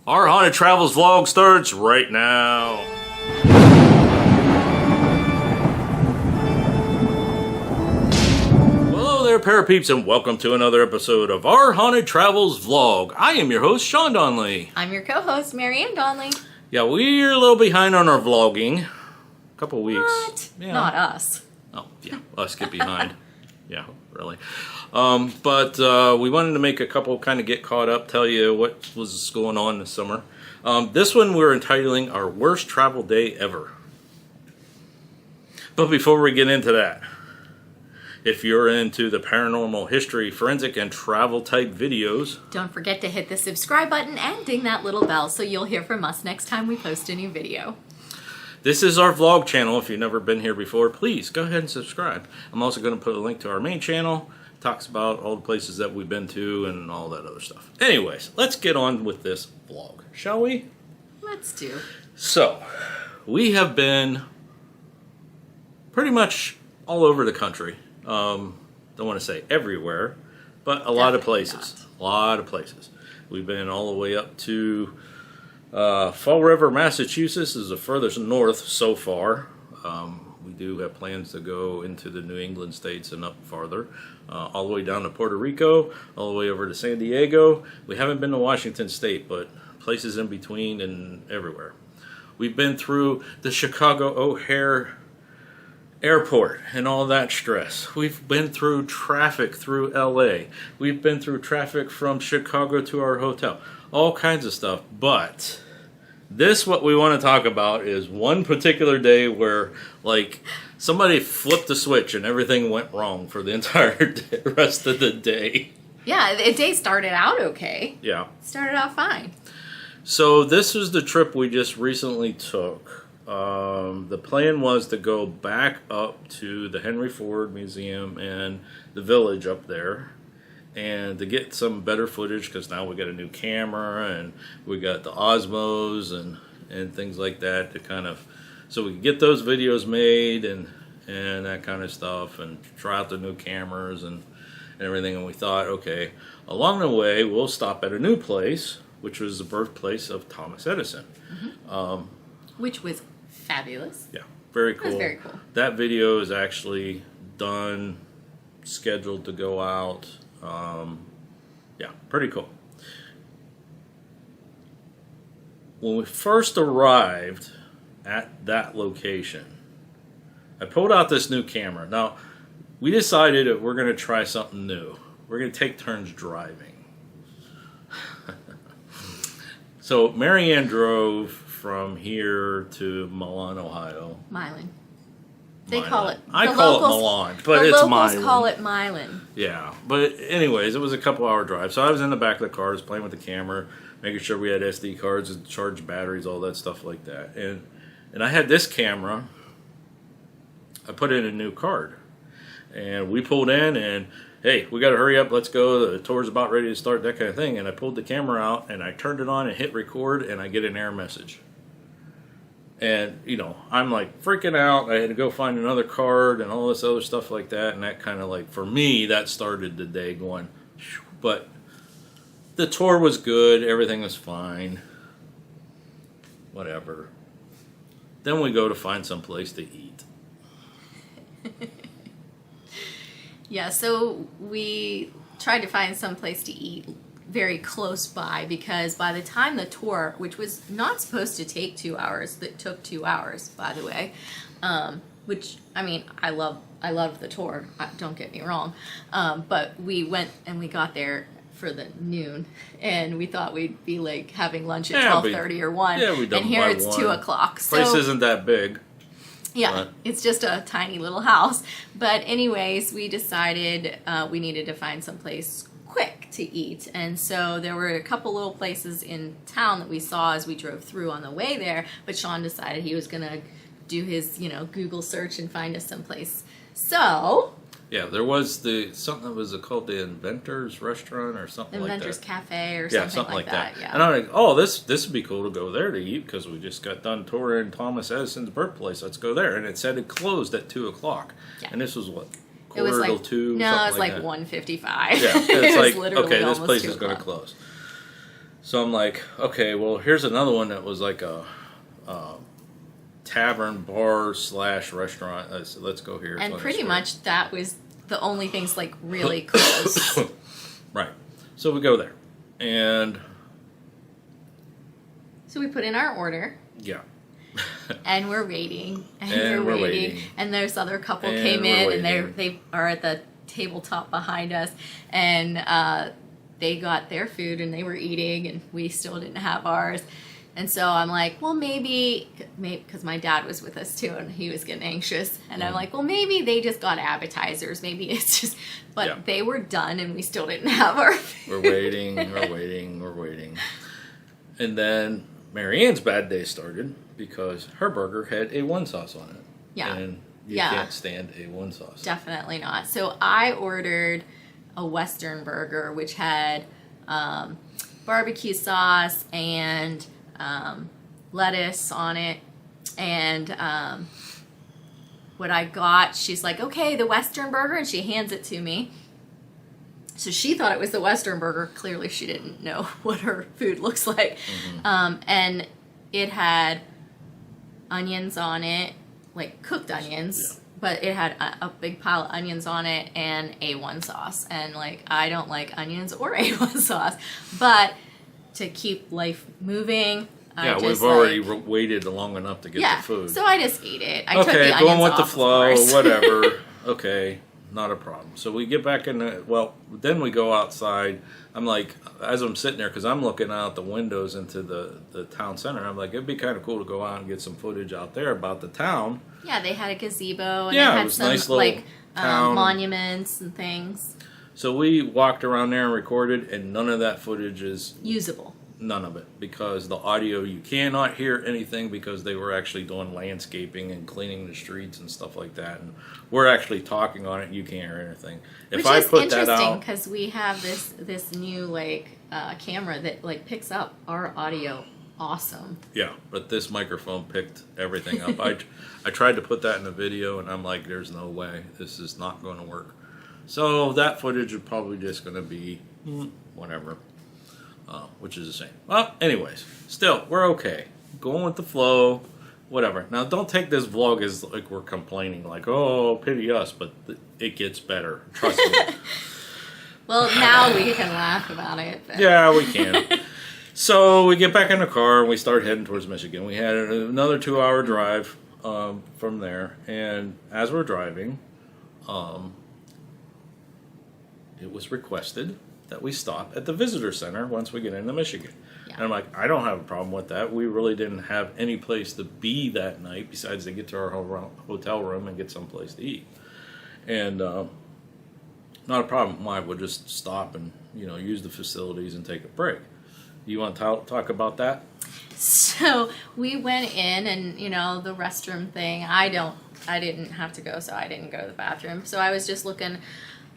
Our Haunted Travels vlog starts right now. Hello there, parapeeps, and welcome to another episode of Our Haunted Travels vlog. I am your host, Sean Donnelly. I'm your co-host, Marianne Donnelly. Yeah, we're a little behind on our vlogging. A couple weeks. What? Yeah. Not us. Oh, yeah, us get behind. Yeah, really. But we wanted to make a couple, kind of get caught up, tell you what was going on this summer. This one we're entitling Our Worst Travel Day Ever. But before we get into that, if you're into the paranormal history, forensic, and travel type videos, don't forget to hit the subscribe button and ding that little bell so you'll hear from us next time we post a new video. this is our vlog channel. If you've never been here before, please go ahead and subscribe. I'm also going to put a link to our main channel. It talks about all the places that we've been to and all that other stuff. Anyways, let's get on with this vlog, shall we? Let's do. So, we have been pretty much all over the country. Don't want to say everywhere, but a lot of places. A lot of places. We've been all the way up to Fall River, Massachusetts is the furthest north so far. We do have plans to go into the New England states and up farther. All the way down to Puerto Rico, all the way over to San Diego. We haven't been to Washington State, but places in between and everywhere. We've been through the Chicago O'Hare Airport and all that stress. We've been through traffic through LA. We've been through traffic from Chicago to our hotel. All kinds of stuff. But what we want to talk about is one particular day where, like, somebody flipped the switch and everything went wrong for the entire rest of the day. Yeah, the day started out okay. Yeah. Started out fine. So this is the trip we just recently took. The plan was to go back up to the Henry Ford Museum and the village up there and to get some better footage because now we got a new camera and we got the Osmos and things like that to kind of, so we can get those videos made and that kind of stuff and try out the new cameras and everything. And we thought, okay, along the way we'll stop at a new place, which was the birthplace of Thomas Edison. Mm-hmm. Which was fabulous. Yeah, very cool. It was very cool. That video is actually done, scheduled to go out. Yeah, pretty cool. When we first arrived at that location, I pulled out this new camera. Now, we decided that we're going to try something new. We're going to take turns driving. So, Marianne drove from here to Milan, Ohio. Milan. They Milan. call it. I call it Milan, but it's Milan. The locals call it Milan. Yeah, but anyways, it was a couple-hour drive. So I was in the back of the car, just playing with the camera, making sure we had SD cards and charged batteries, all that stuff like that. And I had this camera. I put in a new card, and we pulled in, and hey, we got to hurry up, let's go. The tour's about ready to start, that kind of thing. And I pulled the camera out, and I turned it on and hit record, and I get an error message. And, you know, I'm like freaking out. I had to go find another card and all this other stuff like that. And that kind of like, for me, that started the day going. But the tour was good. Everything was fine. Whatever. Then we go to find some place to eat. Yeah, so we tried to find some place to eat very close by because by the time the tour, which was not supposed to take 2 hours, that took 2 hours, by the way, which, I mean, I loved the tour, don't get me wrong, but we went and we got there for the noon, and we thought we'd be like having lunch at 12:30 or 1, and here it's 2 o'clock. So, place isn't that big. Yeah, it's just a tiny little house. But anyways, we decided we needed to find some place quick to eat. And so there were a couple little places in town that we saw as we drove through on the way there. But Sean decided he was going to do his, Google search and find us someplace. So... Yeah, there was something that was called the Inventors Restaurant or something like that. Inventors Cafe or something like that. Yeah. And I'm like, oh, this would be cool to go there to eat because we just got done touring Thomas Edison's birthplace. Let's go there. And it said it closed at 2 o'clock. Yeah. And this was what? Quarter till 2? No, it was like 1:55. Yeah, it's like, literally okay, this place is going to close. So I'm like, okay, well, here's another one that was like a tavern bar / restaurant. So let's go here. And pretty much that was the only things like really close. Right. So we go there. And so we put in our order. yeah. And we're waiting. And we're waiting. And this other couple And came we're in waiting. and they are at the tabletop behind us. And they got their food and they were eating and we still didn't have ours. And so I'm like, well, maybe, because my dad was with us too and he was getting anxious. And I'm like, well, maybe they just got appetizers. Maybe it's just, but Yeah. they were done and we still didn't have our food. We're waiting. And then Marianne's bad day started because her burger had A1 sauce on it. Yeah. And you Yeah. can't stand A1 sauce. Definitely not. So I ordered a Western burger, which had barbecue sauce and lettuce on it. And what I got, she's like, okay, the Western burger, and she hands it to me. So she thought it was the Western burger. Clearly she didn't know what her food looks like. Mm-hmm. And it had onions on it, like cooked onions. Yeah. But it had a big pile of onions on it and A1 sauce. And like, I don't like onions or A1 sauce. But to keep life moving, Yeah, I just we've already waited long enough to get the food. So I just ate it. I took Okay, the going onions with the off, flow, of course. whatever. Okay, not a problem. So we get back in the, well, then we go outside. I'm like, as I'm sitting there, because I'm looking out the windows into the town center, I'm like, it'd be kind of cool to go out and get some footage out there about the town. Yeah, they had a gazebo and Yeah, they it had was some nice little like town. monuments and things. So we walked around there and recorded, and none of that footage is, Usable. none of it, because the audio, you cannot hear anything because they were actually doing landscaping and cleaning the streets and stuff like that. And we're actually talking on it, and you can't hear anything. If Which I is put that interesting out, because we have this new like camera that like picks up our audio awesome. yeah, but this microphone picked everything up. I tried to put that in the video, and I'm like, there's no way. This is not going to work. So that footage is probably just going to be whatever, which is the same. Well, anyways, still, we're okay. Going with the flow, whatever. Now, don't take this vlog as like we're complaining, like, oh, pity us, but it gets better. Trust me. Well, now we can laugh about it. But. Yeah, we can. So we get back in the car and we start heading towards Michigan. We had another 2-hour drive from there, and as we're driving, it was requested that we stop at the visitor center once we get into Michigan. Yeah. And I'm like, I don't have a problem with that. We really didn't have any place to be that night besides to get to our hotel room and get someplace to eat. And not a problem. Why? We'll just stop and use the facilities and take a break. You want to talk about that? So we went in and, the restroom thing, I didn't have to go, so I didn't go to the bathroom. So I was just looking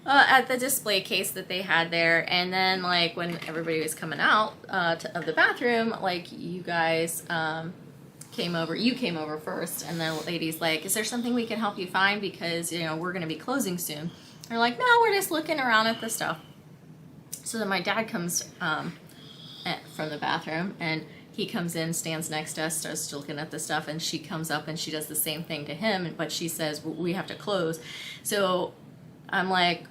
at the display case that they had there. And then, like, when everybody was coming out of the bathroom, like, you guys came over. You came over first. And the lady's like, is there something we can help you find? Because, we're going to be closing soon. They're like, no, we're just looking around at the stuff. So then my dad comes from the bathroom, and he comes in, stands next to us, starts looking at the stuff, and she comes up and she does the same thing to him, but she says, we have to close. So I'm like,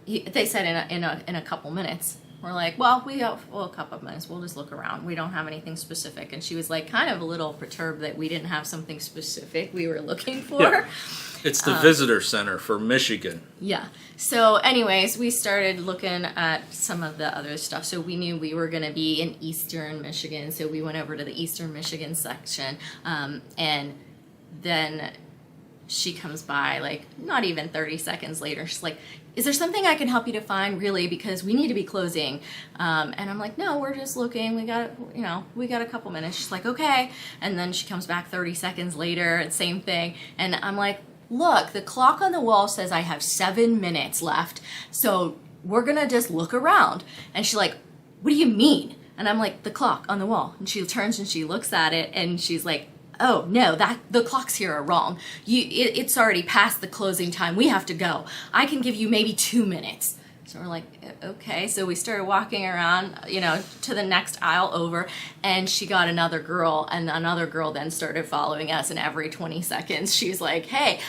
they said in a couple minutes. We're like, well, a couple of minutes. We'll just look around. We don't have anything specific. And she was like kind of a little perturbed that we didn't have something specific we were looking for. Yeah. It's the visitor center for Michigan. Yeah. So anyways, we started looking at some of the other stuff. So we knew we were going to be in Eastern Michigan. So we went over to the Eastern Michigan section. And then she comes by, like, not even 30 seconds later. She's like, is there something I can help you to find, really? Because we need to be closing. And I'm like, no, we're just looking. We got a couple minutes. She's like, okay. And then she comes back 30 seconds later, and same thing. And I'm like, look, the clock on the wall says I have 7 minutes left. So we're going to just look around. And she's like, what do you mean? And I'm like, the clock on the wall. And she turns and she looks at it, and she's like, oh, no, the clocks here are wrong. It's already past the closing time. We have to go. I can give you maybe 2 minutes. So we're like, okay. So we started walking around, to the next aisle over, and she got another girl, and another girl then started following us, and every 20 seconds she's like, hey,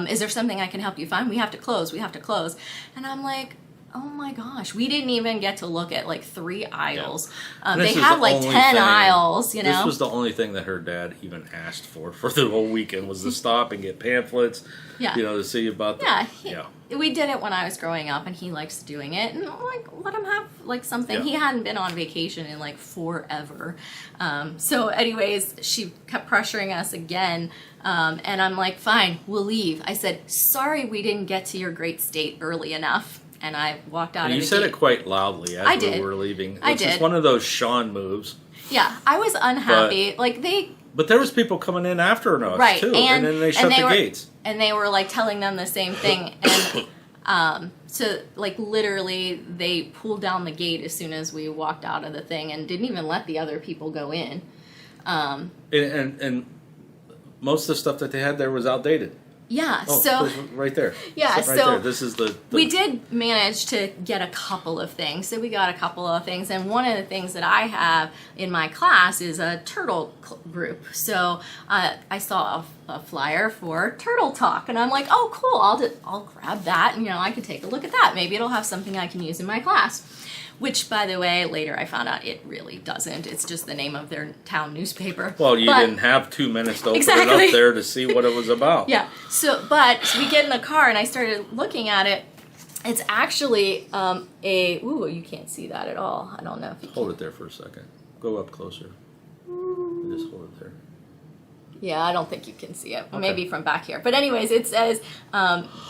is there something I can help you find? We have to close. And I'm like, oh my gosh, we didn't even get to look at like 3 aisles. They have like 10 aisles, This was the only thing that her dad even asked for the whole weekend, was to stop and get pamphlets, to see about we did it when I was growing up, and he likes doing it, and I'm like, let him have like something. He hadn't been on vacation in like forever. So anyways, she kept pressuring us again, and I'm like, fine, we'll leave. I said, sorry we didn't get to your great state early enough. And I walked out of the gate. You said it quite loudly as we were leaving. I did. It's one of those Sean moves. Yeah, I was unhappy. But there was people coming in after us, too. And then they shut the gates. And they were, like, telling them the same thing. And so, like, literally, they pulled down the gate as soon as we walked out of the thing and didn't even let the other people go in. And most of the stuff that they had there was outdated. Yeah, right there. Yeah, there. This is the we did manage to get a couple of things. So we got a couple of things, and one of the things that I have in my class is a turtle group. So I saw a flyer for Turtle Talk, and I'm like, oh, cool! I'll grab that, and I could take a look at that. Maybe it'll have something I can use in my class. Which, by the way, later I found out it really doesn't. It's just the name of their town newspaper. Well, you didn't have 2 minutes to open it up there to see what it was about. Yeah. So we get in the car, and I started looking at it. It's actually you can't see that at all. I don't know if you Hold it there for a second. Go up closer. Just hold it there. Yeah, I don't think you can see it. Okay. Maybe from back here. But anyways, it says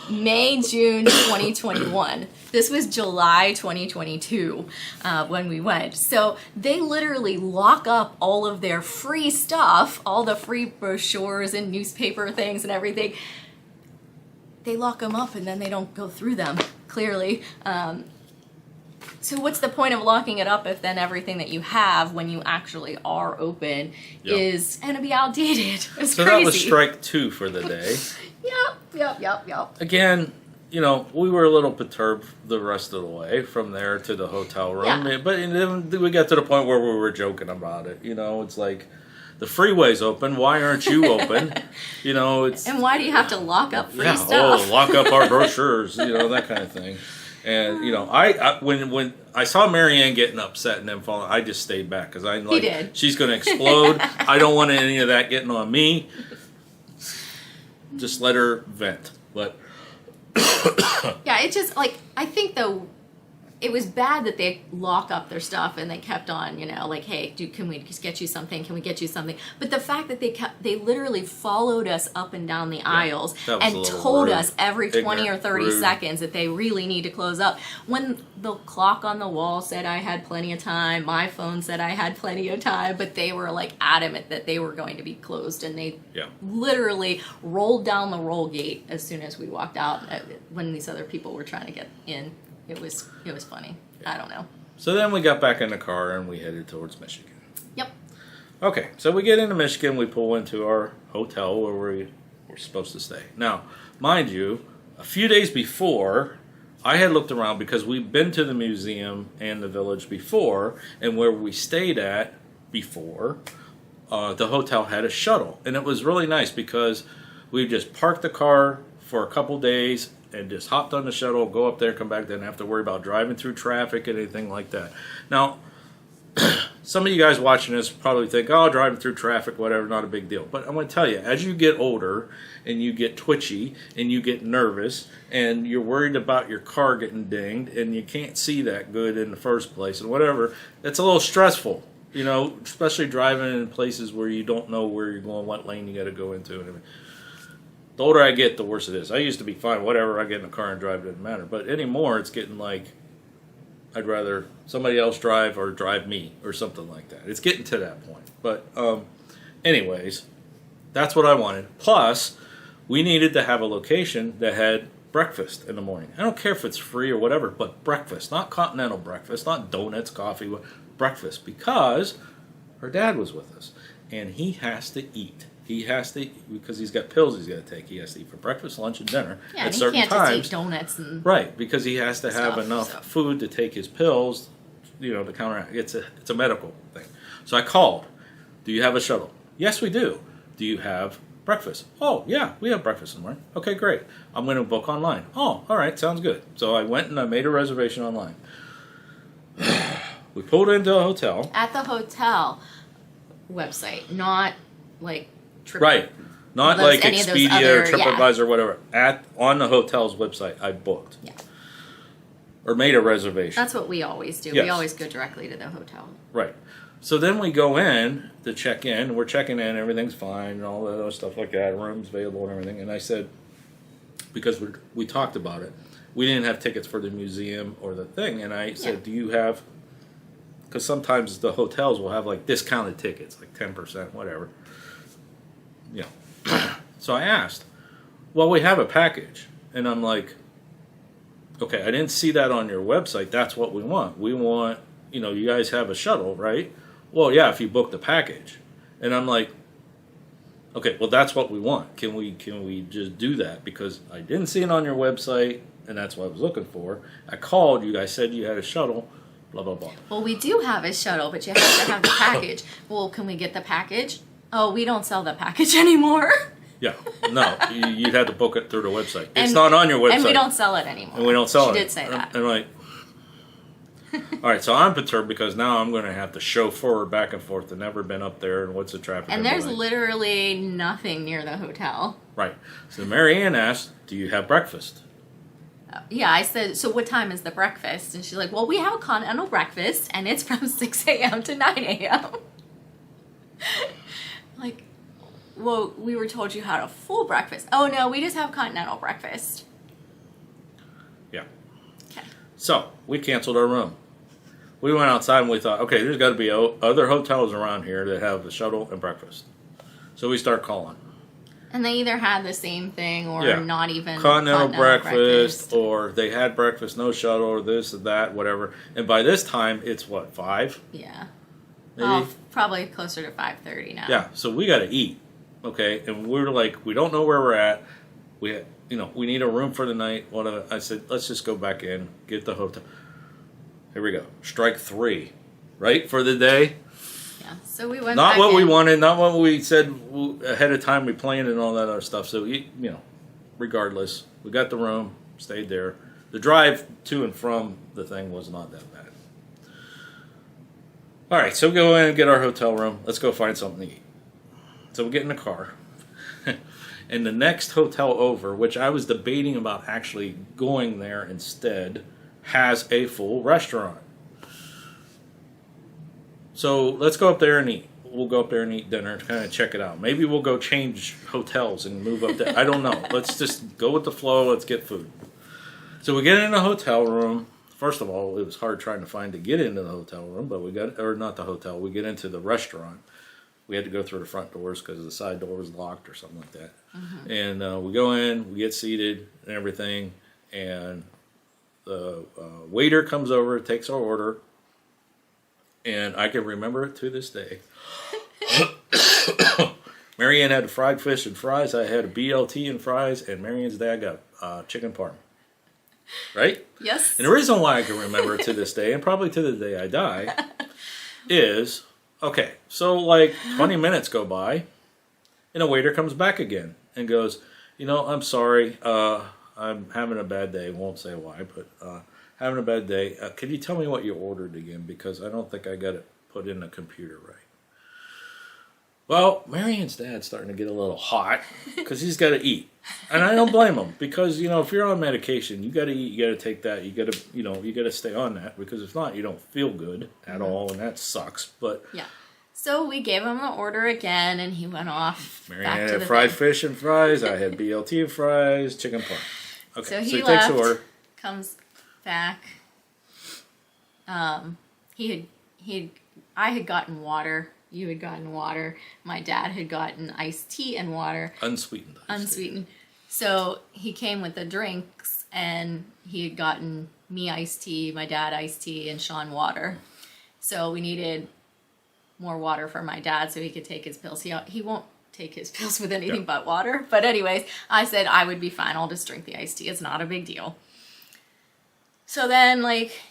May, June 2021. This was July 2022 when we went. So they literally lock up all of their free stuff, all the free brochures and newspaper things and everything. They lock them up, and then they don't go through them, clearly. So what's the point of locking it up if then everything that you have when you actually are open is going to be outdated? It's crazy. That was strike 2 for the day. Yep. Again, we were a little perturbed the rest of the way from there to the hotel room. Yeah. But then we got to the point where we were joking about it. It's like, the freeway's open. Why aren't you open? And why do you have to lock up free stuff? Lock up our brochures, that kind of thing. And I when I saw Marianne getting upset and then falling, I just stayed back because I'm like, she's going to explode. I don't want any of that getting on me. Just let her vent. But yeah, it just I think though. It was bad that they lock up their stuff and they kept on, like, hey, can we just get you something? Can we get you something? But the fact that they literally followed us up and down the aisles and told us every 20 or 30 seconds that they really need to close up. When the clock on the wall said I had plenty of time, my phone said I had plenty of time, but they were like adamant that they were going to be closed, and they literally rolled down the roll gate as soon as we walked out when these other people were trying to get in. It was funny. I don't know. So then we got back in the car and we headed towards Michigan. Yep. Okay, so we get into Michigan. We pull into our hotel where we were supposed to stay. Now, mind you, a few days before, I had looked around because we'd been to the museum and the village before, and where we stayed at before, the hotel had a shuttle. And it was really nice because we just parked the car for a couple days and just hopped on the shuttle, go up there, come back, didn't have to worry about driving through traffic, anything like that. Now, some of you guys watching this probably think, oh, driving through traffic, whatever, not a big deal. But I'm going to tell you, as you get older and you get twitchy and you get nervous and you're worried about your car getting dinged and you can't see that good in the first place and whatever, it's a little stressful, especially driving in places where you don't know where you're going, what lane you got to go into and everything. The older I get, the worse it is. I used to be fine. Whatever, I get in a car and drive, it doesn't matter. But anymore, it's getting like, I'd rather somebody else drive or drive me or something like that. It's getting to that point. But anyways, that's what I wanted. Plus, we needed to have a location that had breakfast in the morning. I don't care if it's free or whatever, but breakfast. Not continental breakfast, not donuts, coffee, breakfast. Because her dad was with us. And he has to eat. He has to, because he's got pills he's got to take. He has to eat for breakfast, lunch, and dinner Yeah, at and he certain can't times. just eat donuts and Right, because he has to have stuff, enough so. food to take his pills, to counteract. It's a medical thing. So I called. Do you have a shuttle? Yes, we do. Do you have breakfast? Oh, yeah, we have breakfast in the morning. Okay, great. I'm going to book online. Oh, all right, sounds good. So I went and I made a reservation online. We pulled into a hotel. at the hotel website, not like Right. Not those- like any of those Expedia other- or TripAdvisor or whatever. On the hotel's website, I booked. Yeah. Or made a reservation. That's what we always do. Yes. We always go directly to the hotel. Right. So then we go in to check in. We're checking in. Everything's fine and all that other stuff like that. Rooms available and everything. And I said, because we talked about it, we didn't have tickets for the museum or the thing. And I said, Yeah. do you have, because sometimes the hotels will have like discounted tickets, like 10%, whatever. So I asked, well, we have a package. And I'm like, okay, I didn't see that on your website. That's what we want. We want, you guys have a shuttle, right? Well, yeah, if you book the package. And I'm like, okay, well, that's what we want. Can we just do that? Because I didn't see it on your website, and that's what I was looking for. I called, you guys said you had a shuttle, blah, blah, blah. Well, we do have a shuttle, but you have to have the package. Well, can we get the package? Oh, we don't sell the package anymore. Yeah, no, you'd have to book it through the website. It's And- not on your website. And we don't sell it anymore. And we don't sell it. She did say that. And like, all right, so I'm perturbed because now I'm going to have to chauffeur back and forth. I've never been up there, and what's the traffic? And gonna be there's like? literally nothing near the hotel. Right. So Mary Ann asked, "Do you have breakfast?" Yeah, I said, so what time is the breakfast? And she's like, well, we have a continental breakfast, and it's from 6 a.m. to 9 a.m. Like, well, we were told you had a full breakfast. Oh, no, we just have continental breakfast. Yeah. Okay. So we canceled our room. We went outside and we thought, okay, there's got to be other hotels around here that have a shuttle and breakfast. So we start calling. And they either had the same thing or Yeah. not even Continental breakfast, or they had breakfast, no shuttle, or this or that, whatever. And by this time, it's what, 5? Yeah. Maybe? Oh, probably closer to 5:30 now. Yeah, so we got to eat, okay? And we're like, we don't know where we're at. We need a room for the night. Whatever. I said, let's just go back in, get the hotel. Here we go. Strike 3, right, for the day. Yeah. So we went Not back what we in. wanted, not what we said ahead of time we planned and all that other stuff. So, regardless, we got the room, stayed there. The drive to and from the thing was not that bad. All right, so we go in and get our hotel room. Let's go find something to eat. So we get in the car. And the next hotel over, which I was debating about actually going there instead, has a full restaurant. So let's go up there and eat. We'll go up there and eat dinner to kind of check it out. Maybe we'll go change hotels and move up there. I don't know. Let's just go with the flow. Let's get food. So we get in a hotel room. First of all, it was hard trying to get into the hotel room, but not the hotel. We get into the restaurant. We had to go through the front doors because the side door was locked or something like that. Mm-hmm. And we go in, we get seated and everything, and the waiter comes over, takes our order, and I can remember it to this day. Marianne had fried fish and fries. I had a BLT and fries, and Marianne's dad got chicken parm. Right? Yes. And the reason why I can remember it to this day, and probably to the day I die, is, okay, so like 20 minutes go by, and a waiter comes back again and goes, I'm sorry, I'm having a bad day. Won't say why, but having a bad day. Could you tell me what you ordered again? Because I don't think I got it put in the computer right. Well, Marianne's dad's starting to get a little hot because he's got to eat. And I don't blame him because, if you're on medication, you got to eat, you got to take that, you got to, you got to stay on that because if not, you don't feel good at all, and that sucks. But yeah. So we gave him the order again, and he went off. Marianne back to had the fried bed. fish and fries. I had BLT and fries, chicken parm. Okay, So he he takes left, the order. comes back. I had gotten water. You had gotten water. My dad had gotten iced tea and water. Unsweetened. Unsweetened. So he came with the drinks, and he had gotten me iced tea, my dad iced tea, and Sean water. So we needed more water for my dad so he could take his pills. He won't take his pills with anything but water. But anyways, I said I would be fine. I'll just drink the iced tea. It's not a big deal. So then, like,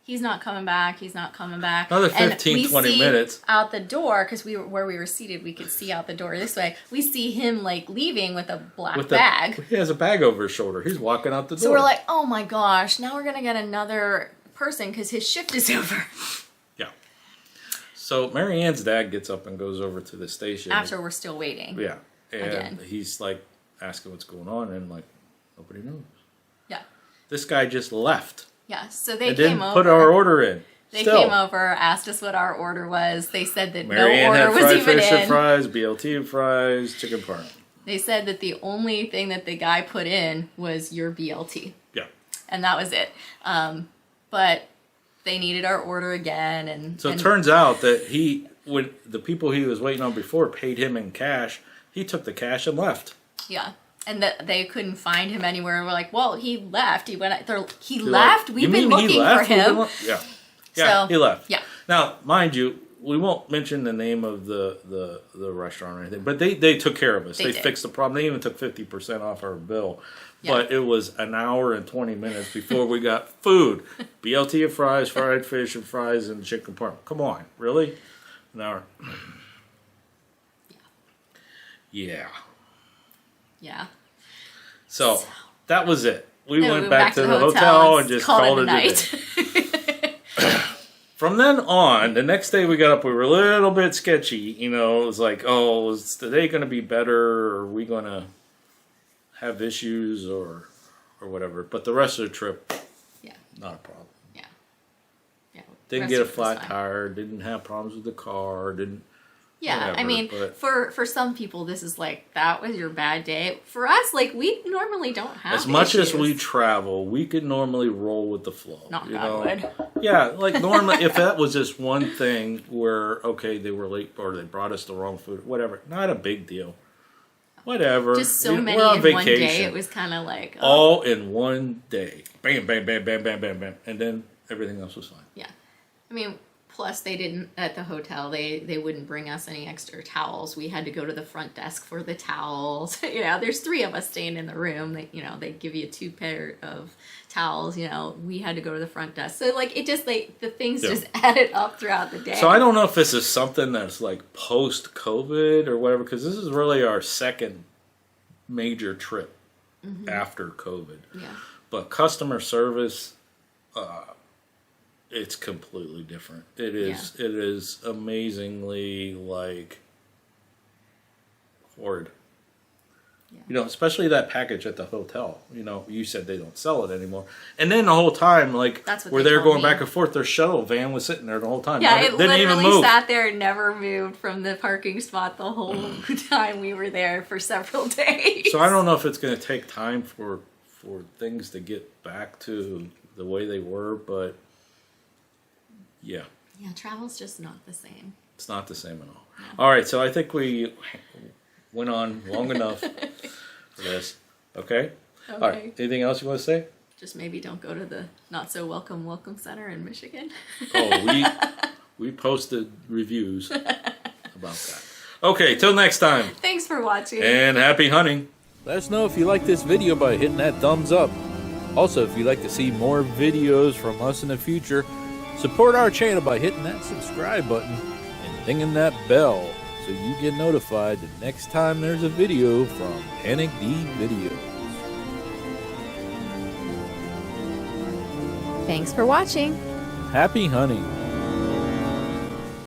he's not coming back. He's not coming back. Another 15, 20 minutes. Out the door, because where we were seated, we could see out the door this way. We see him, like, leaving with a black bag. He has a bag over his shoulder. He's walking out the door. So we're like, oh my gosh, now we're going to get another person because his shift is over. Yeah. So Mary Ann's dad gets up and goes over to the station. After we're still waiting. Yeah. And again. he's like asking what's going on, and like, nobody knows. Yeah. This guy just left. Yeah. So they and came didn't over. Put our order in. They came over, asked us what our order was. They said that Mary no Ann order had was fried even fish in. and fries, BLT and fries, chicken parm. They said that the only thing that the guy put in was your BLT. Yeah. And that was it. But they needed our order again, and so it turns out that when the people he was waiting on before paid him in cash, he took the cash and left. Yeah, and that they couldn't find him anywhere. And we're like, well, he left. He went. He left. We've been looking for him. Yeah, So, he left. Yeah. Now, mind you, we won't mention the name of the restaurant or anything, but they took care of us. They fixed the problem. They even took 50% off our bill. Yeah. But it was an hour and 20 minutes before we got food. BLT and fries, fried fish and fries, and chicken parm. Come on, really? An hour. Yeah. Yeah. So that was it. We Then went back to the hotel and just called it a night. day. From then on, the next day we got up, we were a little bit sketchy. You know, it was like, oh, is today going to be better? Or are we going to have issues or whatever? But the rest of the trip, not a problem. Yeah. Didn't get a flat tire. Didn't have problems with the car. Didn't. Yeah, whatever, I mean, for some people, this is like, that was your bad day. For us, like, we normally don't have as much issues. as we travel, we could normally roll with the flow. Knock on wood. Yeah, like normally, if that was just one thing where, okay, they were late or they brought us the wrong food, whatever, not a big deal. Whatever. Just so many we're on in vacation. one day, it was kind of like... Oh. All in one day. Bam, bam, bam, bam, bam, bam, bam. And then everything else was fine. Yeah. I mean... Plus, they didn't, at the hotel, they wouldn't bring us any extra towels. We had to go to the front desk for the towels. You know, there's 3 of us staying in the room. They give you 2 pair of towels. You know, we had to go to the front desk. So, like, it just, like, the things just added up throughout the day. So, I don't know if this is something that's, like, post-COVID or whatever, because this is really our second major trip after COVID. Yeah. But customer service... it's completely different. It is. Yeah. It is amazingly like horrid. Yeah. You know, especially that package at the hotel. You know, you said they don't sell it anymore, and then the whole time, like, we're there going back and forth. Their shuttle van was sitting there the whole time. Yeah, it it didn't literally even move. sat there and never moved from the parking spot the whole time we were there for several days. So I don't know if it's going to take time for things to get back to the way they were, but. Yeah. Yeah, travel's just not the same. It's not the same at all. No. All right, so I think we went on long enough for this. Okay? All right. Anything else you want to say? Just maybe don't go to the not so welcome center in Michigan. We posted reviews about that. Okay, till next time. Thanks for watching. And happy hunting. Let us know if you like this video by hitting that thumbs up. Also, if you'd like to see more videos from us in the future, support our channel by hitting that subscribe button and dinging that bell so you get notified the next time there's a video from Panic D Videos. Thanks for watching. Happy hunting.